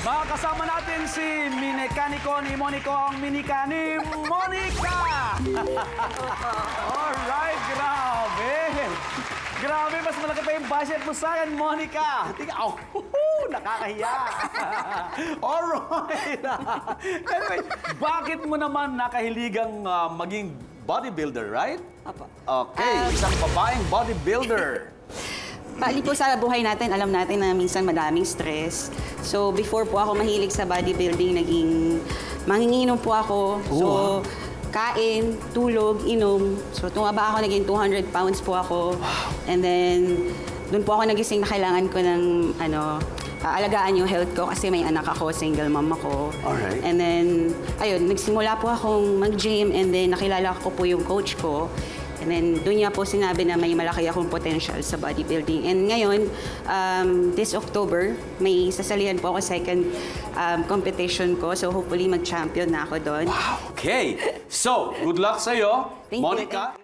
Makakasama natin si Minekaniko ni Monico, ang Minika ni Monica! Alright, grabe! Grabe, mas malaki pa yung budget mo sa akin, Monica! Tingnan, oh, nakakahiya! Alright! Anyway, bakit mo naman nakahiligang maging bodybuilder, right? Apo. Okay, isang babaeng bodybuilder. Bali po sa buhay natin, alam natin na minsan madaming stress. So, before po ako mahilig sa bodybuilding, naging manginginom po ako. So, kain, tulog, inom. So, tumaba ako, naging 200 pounds po ako. And then, doon po ako nagising na kailangan ko ng, alagaan yung health ko kasi may anak ako, single mom ako. Alright. And then, ayun, nagsimula po akong mag-gym and then nakilala ko po yung coach ko. And then, doon niya po sinabi na may malaki akong potential sa bodybuilding. And ngayon, this October, may sasalihan po ako second competition ko. So, hopefully, mag-champion na ako doon. Wow, okay. So, good luck sa'yo, Thank you. Monica.